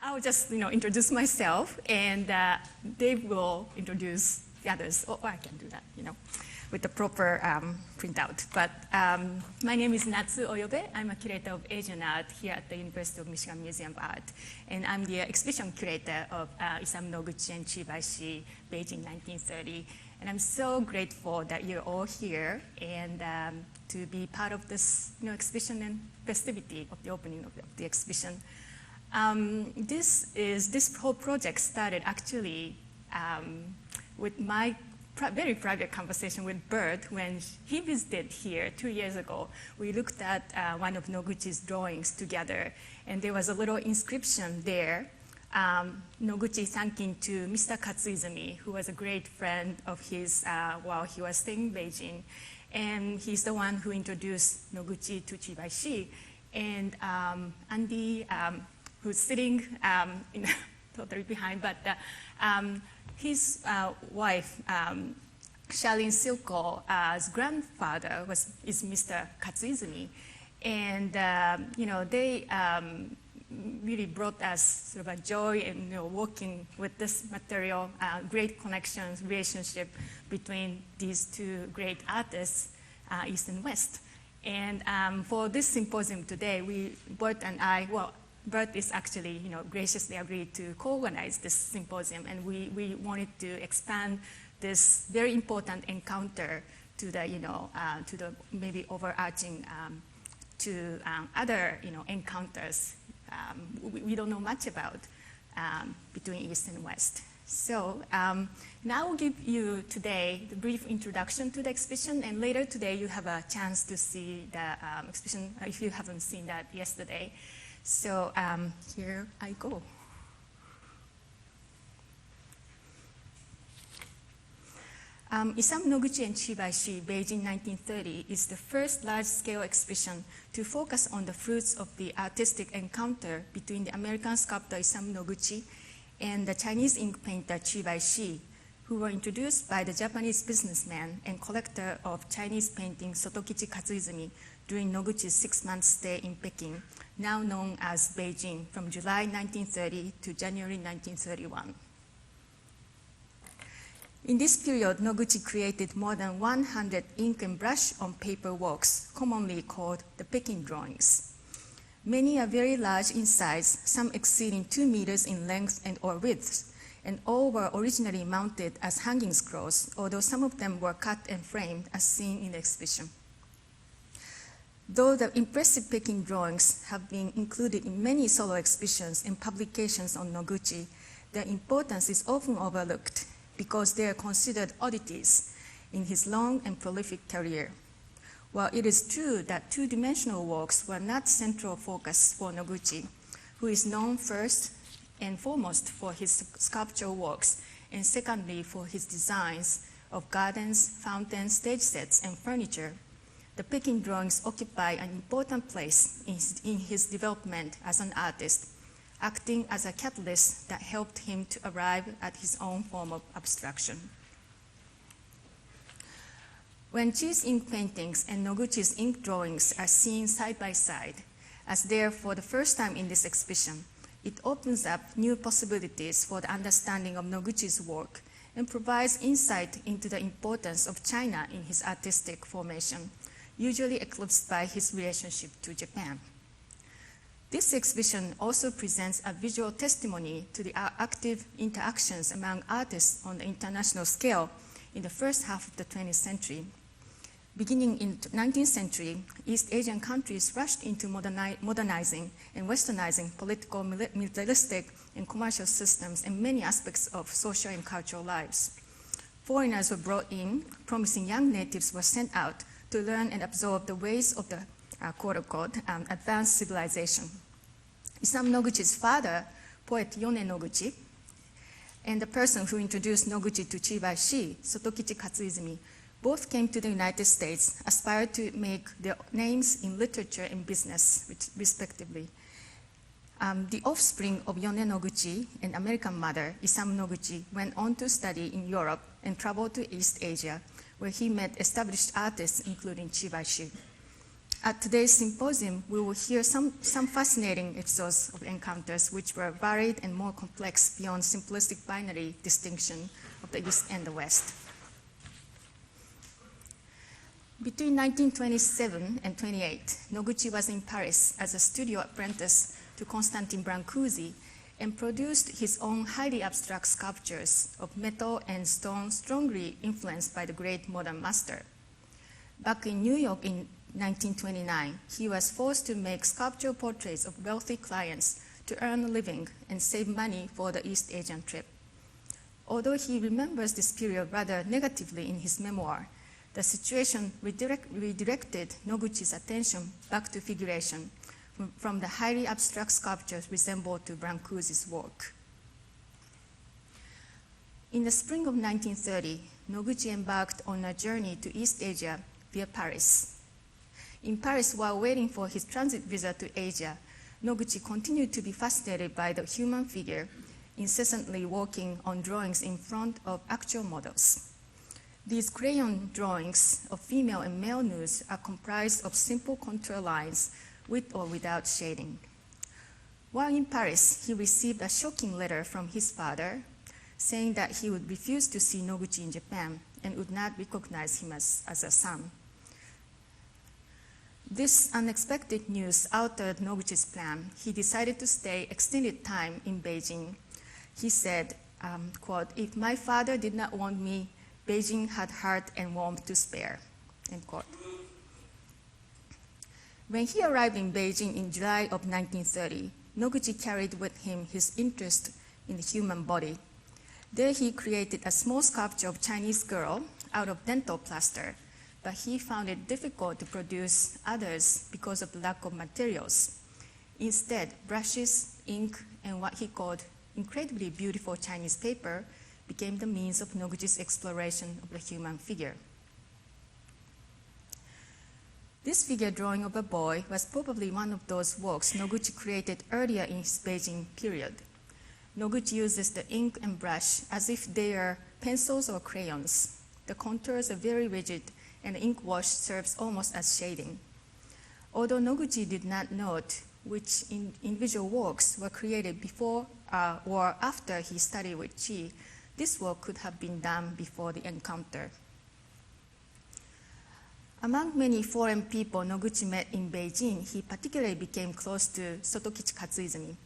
I'll just introduce myself, and Dave will introduce the others. Oh, I can do that, with the proper printout. But my name is Natsu Oyobe. I'm a curator of Asian art here at the University of Michigan Museum of Art. And I'm the exhibition curator of Isamu Noguchi and Baishi, Beijing 1930. And I'm so grateful that you're all here and to be part of this exhibition and festivity of the opening of the exhibition. This whole project started actually with my very private conversation with Bert when he visited here 2 years ago. We looked at one of Noguchi's drawings together, and there was a little inscription there. Noguchi thanking to Mr. Katsuizumi, who was a great friend of his while he was staying in Beijing. And he's the one who introduced Noguchi to Chivas. And Andy, who's sitting totally behind, but his wife, Charlene Silko's grandfather is Mr. Katsuizumi. And they really brought us sort of a joy in working with this material, great connections, relationship between these two great artists, East and West. And for this symposium today, Bert and I, Bert is actually graciously agreed to co-organize this symposium, and we wanted to expand this very important encounter to the maybe overarching to other encounters we don't know much about between East and West. So now I'll give you today the brief introduction to the exhibition, and later today you have a chance to see the exhibition if you haven't seen that yesterday. So here I go. Isamu Noguchi and Baishi, Beijing 1930, is the first large-scale exhibition to focus on the fruits of the artistic encounter between the American sculptor Isamu Noguchi and the Chinese ink painter Baishi, who were introduced by the Japanese businessman and collector of Chinese painting Sotokichi Katsuizumi during Noguchi's 6-month stay in Peking, now known as Beijing, from July 1930 to January 1931. In this period, Noguchi created more than 100 ink and brush on paper works, commonly called the Peking drawings. Many are very large in size, some exceeding 2 meters in length and or width, and all were originally mounted as hanging scrolls, although some of them were cut and framed as seen in the exhibition. Though the impressive Peking drawings have been included in many solo exhibitions and publications on Noguchi, their importance is often overlooked because they are considered oddities in his long and prolific career. While it is true that two-dimensional works were not central focus for Noguchi, who is known first and foremost for his sculptural works, and secondly for his designs of gardens, fountains, stage sets, and furniture, the Peking drawings occupy an important place in his development as an artist, acting as a catalyst that helped him to arrive at his own form of abstraction. When Chi's ink paintings and Noguchi's ink drawings are seen side by side, as they are for the first time in this exhibition, it opens up new possibilities for the understanding of Noguchi's work and provides insight into the importance of China in his artistic formation, usually eclipsed by his relationship to Japan. This exhibition also presents a visual testimony to the active interactions among artists on the international scale in the first half of the 20th century. Beginning in the 19th century, East Asian countries rushed into modernizing and westernizing political, militaristic, and commercial systems and many aspects of social and cultural lives. Foreigners were brought in, promising young natives were sent out to learn and absorb the ways of the quote-unquote advanced civilization. Isamu Noguchi's father, poet Yone Noguchi, and the person who introduced Noguchi to Baishi, Sotokichi Katsuizumi, both came to the United States, aspired to make their names in literature and business, respectively. The offspring of Yone Noguchi and American mother, Isamu Noguchi, went on to study in Europe and traveled to East Asia, where he met established artists, including Baishi. At today's symposium, we will hear some fascinating episodes of encounters which were varied and more complex beyond simplistic binary distinction of the East and the West. Between 1927 and 28, Noguchi was in Paris as a studio apprentice to Constantin Brancusi and produced his own highly abstract sculptures of metal and stone strongly influenced by the great modern master. Back in New York in 1929, he was forced to make sculptural portraits of wealthy clients to earn a living and save money for the East Asian trip. Although he remembers this period rather negatively in his memoir, the situation redirected Noguchi's attention back to figuration from the highly abstract sculptures resembled to Brancusi's work. In the spring of 1930, Noguchi embarked on a journey to East Asia via Paris. In Paris, while waiting for his transit visa to Asia, Noguchi continued to be fascinated by the human figure, incessantly working on drawings in front of actual models. These crayon drawings of female and male nudes are comprised of simple contour lines with or without shading. While in Paris, he received a shocking letter from his father saying that he would refuse to see Noguchi in Japan and would not recognize him as a son. This unexpected news altered Noguchi's plan. He decided to stay extended time in Beijing. He said, quote, "If my father did not want me, Beijing had heart and warmth to spare," end quote. When he arrived in Beijing in July of 1930, Noguchi carried with him his interest in the human body. There he created a small sculpture of Chinese girl out of dental plaster, but he found it difficult to produce others because of the lack of materials. Instead, brushes, ink, and what he called incredibly beautiful Chinese paper became the means of Noguchi's exploration of the human figure. This figure drawing of a boy was probably one of those works Noguchi created earlier in his Beijing period. Noguchi uses the ink and brush as if they are pencils or crayons. The contours are very rigid, and the ink wash serves almost as shading. Although Noguchi did not note which individual works were created before or after he studied with Chi, this work could have been done before the encounter. Among many foreign people Noguchi met in Beijing, he particularly became close to Sotokichi Katsuizumi.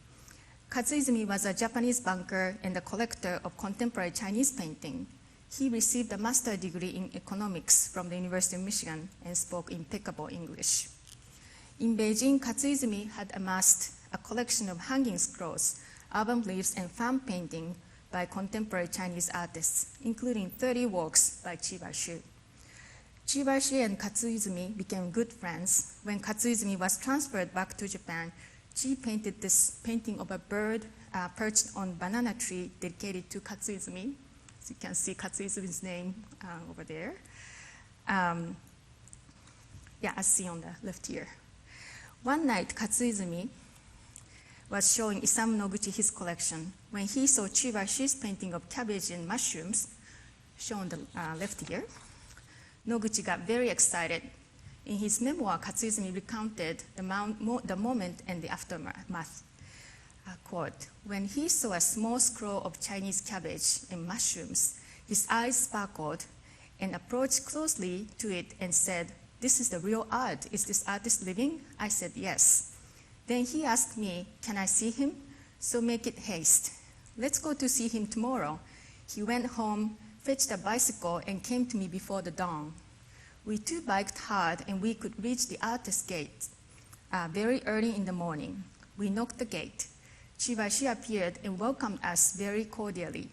Katsuizumi was a Japanese banker and a collector of contemporary Chinese painting. He received a master's degree in economics from the University of Michigan and spoke impeccable English. In Beijing, Katsuizumi had amassed a collection of hanging scrolls, album leaves, and fan painting by contemporary Chinese artists, including 30 works by Chivas. Chivas and Katsuizumi became good friends. When Katsuizumi was transferred back to Japan, Chi painted this painting of a bird perched on a banana tree dedicated to Katsuizumi. So you can see Katsuizumi's name over there. As seen on the left here. One night, Katsuizumi was showing Isamu Noguchi his collection when he saw Chivashi's painting of cabbage and mushrooms, shown on the left here. Noguchi got very excited. In his memoir, Katsuizumi recounted the moment and the aftermath. Quote, "When he saw a small scroll of Chinese cabbage and mushrooms, his eyes sparkled and approached closely to it and said, 'This is the real art. Is this artist living?' I said, 'Yes.' Then he asked me, 'Can I see him?' So make it haste. Let's go to see him tomorrow.' He went home, fetched a bicycle, and came to me before the dawn. We two biked hard, and we could reach the artist's gate very early in the morning. We knocked the gate. Chibashi appeared and welcomed us very cordially.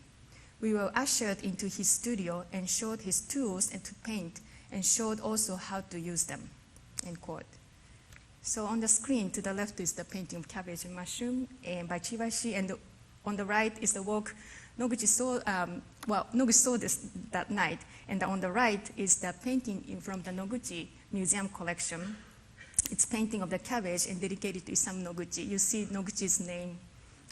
We were ushered into his studio and showed his tools and to paint, and showed also how to use them." End quote. So on the screen to the left is the painting of cabbage and mushroom by Chibashi, and on the right is the work Noguchi saw. Noguchi saw this that night, and on the right is the painting from the Noguchi Museum collection. It's painting of the cabbage and dedicated to Isamu Noguchi. You see Noguchi's name,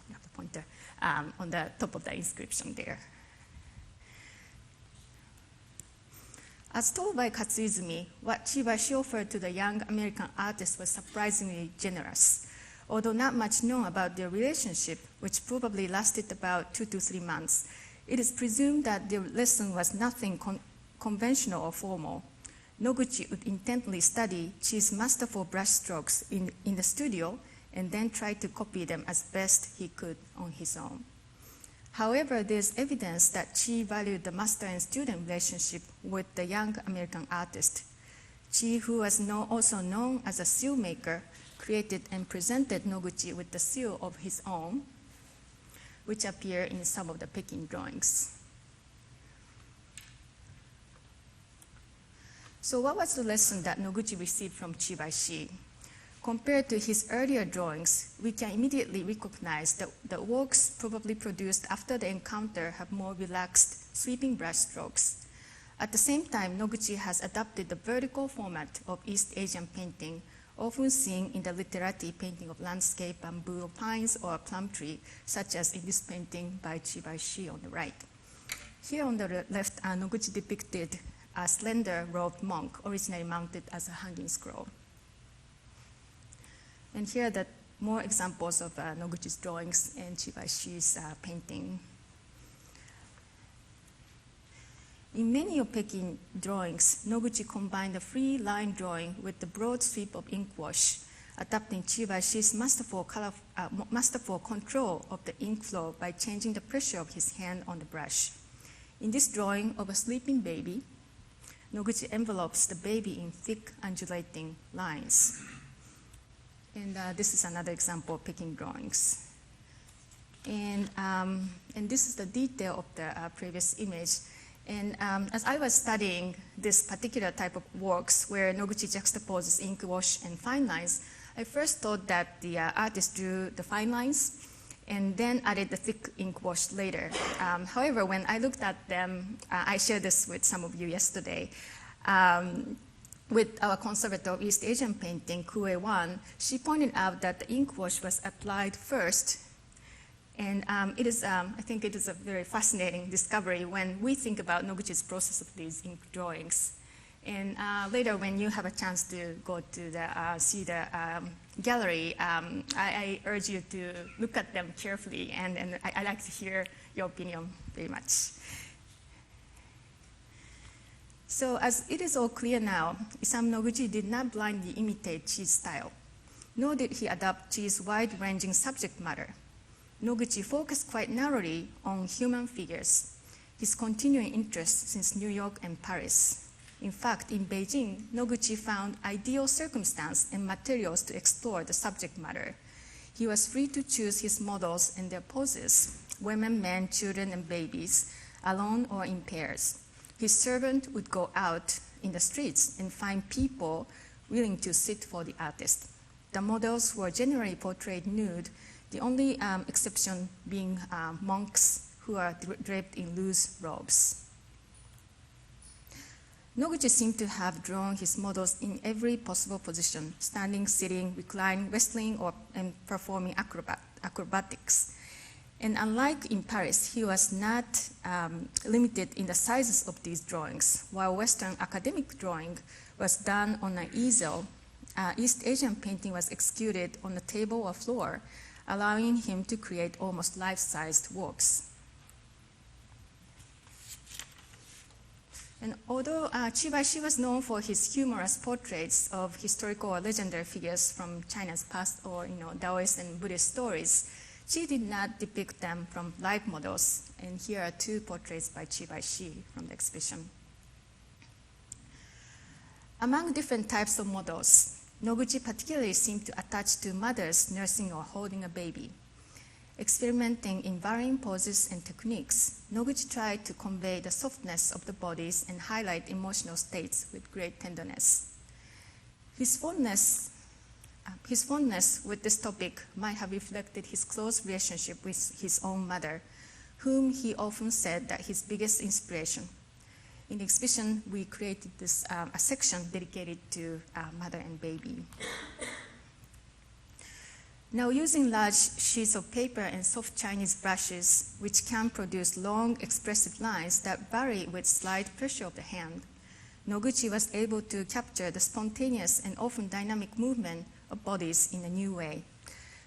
the pointer, on the top of the inscription there. As told by Katsuizumi, what Chibashi offered to the young American artist was surprisingly generous. Although not much known about their relationship, which probably lasted about 2 to 3 months, it is presumed that their lesson was nothing conventional or formal. Noguchi would intently study Chi's masterful brushstrokes in the studio and then try to copy them as best he could on his own. However, there's evidence that Chi valued the master and student relationship with the young American artist. Chi, who was also known as a seal maker, created and presented Noguchi with the seal of his own, which appear in some of the Peking drawings. So what was the lesson that Noguchi received from Baishi? Compared to his earlier drawings, we can immediately recognize that the works probably produced after the encounter have more relaxed, sweeping brush strokes. At the same time, Noguchi has adopted the vertical format of East Asian painting, often seen in the literati painting of landscape, bamboo, pines, or a plum tree, such as in this painting by Baishi on the right. Here on the left, Noguchi depicted a slender robed monk, originally mounted as a hanging scroll. And here are the more examples of Noguchi's drawings and Baishi's painting. In many of Peking drawings, Noguchi combined the free line drawing with the broad sweep of ink wash, adapting Baishi's masterful control of the ink flow by changing the pressure of his hand on the brush. In this drawing of a sleeping baby, Noguchi envelopes the baby in thick, undulating lines. And this is another example of Peking drawings. And this is the detail of the previous image. And as I was studying this particular type of works where Noguchi juxtaposes ink wash and fine lines, I first thought that the artist drew the fine lines and then added the thick ink wash later. However, when I looked at them, I shared this with some of you yesterday, with our conservator of East Asian painting, Kue Wan, she pointed out that the ink wash was applied first. And I think it is a very fascinating discovery when we think about Noguchi's process of these ink drawings. And later, when you have a chance to go to see the gallery, I urge you to look at them carefully, and I like to hear your opinion very much. So as it is all clear now, Isamu Noguchi did not blindly imitate Chi's style, nor did he adopt Chi's wide-ranging subject matter. Noguchi focused quite narrowly on human figures, his continuing interest since New York and Paris. In fact, in Beijing, Noguchi found ideal circumstance and materials to explore the subject matter. He was free to choose his models and their poses, women, men, children, and babies, alone or in pairs. His servant would go out in the streets and find people willing to sit for the artist. The models were generally portrayed nude, the only exception being monks who are draped in loose robes. Noguchi seemed to have drawn his models in every possible position, standing, sitting, reclining, wrestling, and performing acrobatics. And unlike in Paris, he was not limited in the sizes of these drawings. While Western academic drawing was done on an easel, East Asian painting was executed on a table or floor, allowing him to create almost life-sized works. And although Baishi was known for his humorous portraits of historical or legendary figures from China's past, or Taoist and Buddhist stories, Chi did not depict them from live models, and here are 2 portraits by Baishi from the exhibition. Among different types of models, Noguchi particularly seemed to attach to mothers nursing or holding a baby. Experimenting in varying poses and techniques, Noguchi tried to convey the softness of the bodies and highlight emotional states with great tenderness. His fondness with this topic might have reflected his close relationship with his own mother, whom he often said that his biggest inspiration. In the exhibition, we created a section dedicated to mother and baby. Now, using large sheets of paper and soft Chinese brushes, which can produce long, expressive lines that vary with slight pressure of the hand, Noguchi was able to capture the spontaneous and often dynamic movement of bodies in a new way.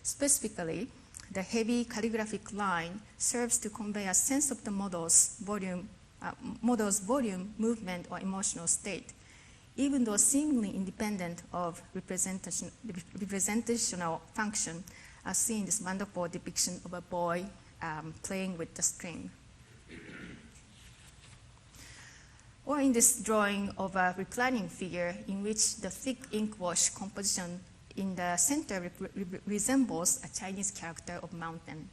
Specifically, the heavy calligraphic line serves to convey a sense of the model's volume, movement, or emotional state, even though seemingly independent of representational function, as seen in this wonderful depiction of a boy playing with the string. Or in this drawing of a reclining figure in which the thick ink wash composition in the center resembles a Chinese character of mountain.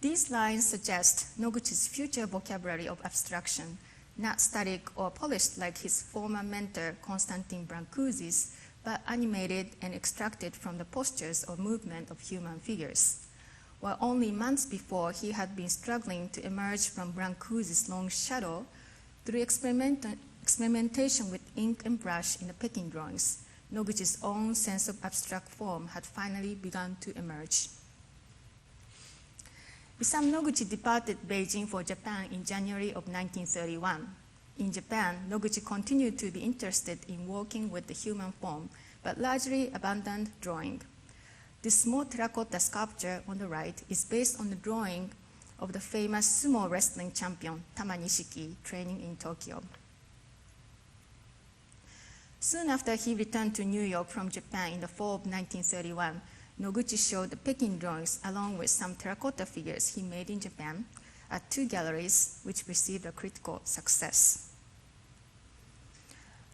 These lines suggest Noguchi's future vocabulary of abstraction, not static or polished like his former mentor Constantin Brancusi's, but animated and extracted from the postures or movement of human figures. While only months before he had been struggling to emerge from Brancusi's long shadow, through experimentation with ink and brush in the Peking drawings, Noguchi's own sense of abstract form had finally begun to emerge. Isam Noguchi departed Beijing for Japan in January of 1931. In Japan, Noguchi continued to be interested in working with the human form, but largely abandoned drawing. This small terracotta sculpture on the right is based on the drawing of the famous sumo wrestling champion Tama Nishiki training in Tokyo. Soon after he returned to New York from Japan in the fall of 1931, Noguchi showed the Peking drawings along with some terracotta figures he made in Japan at 2 galleries, which received a critical success.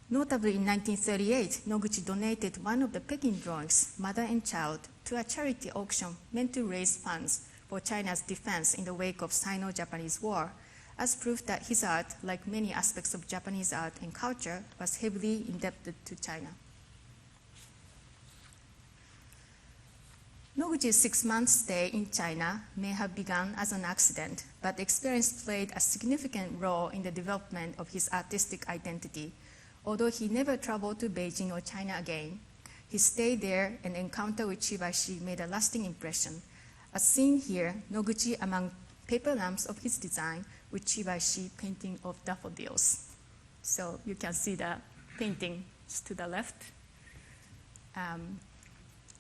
Notably, in 1938, Noguchi donated one of the Peking drawings, Mother and Child, to a charity auction meant to raise funds for China's defense in the wake of Sino-Japanese War, as proof that his art, like many aspects of Japanese art and culture, was heavily indebted to China. Noguchi's 6-month stay in China may have begun as an accident, but the experience played a significant role in the development of his artistic identity. Although he never traveled to Beijing or China again, his stay there and encounter with Baishi made a lasting impression. As seen here, Noguchi among paper lamps of his design with Baishi painting of daffodils. So you can see the painting to the left.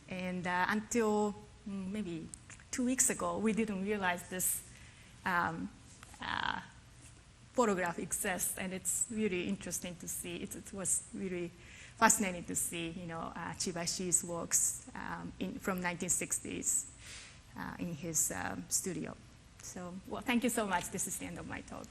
Until maybe 2 weeks ago, we didn't realize this photograph exists, and it's really interesting to see. It was really fascinating to see, Chivashi's works from 1960s in his studio. So, well, thank you so much. This is the end of my talk.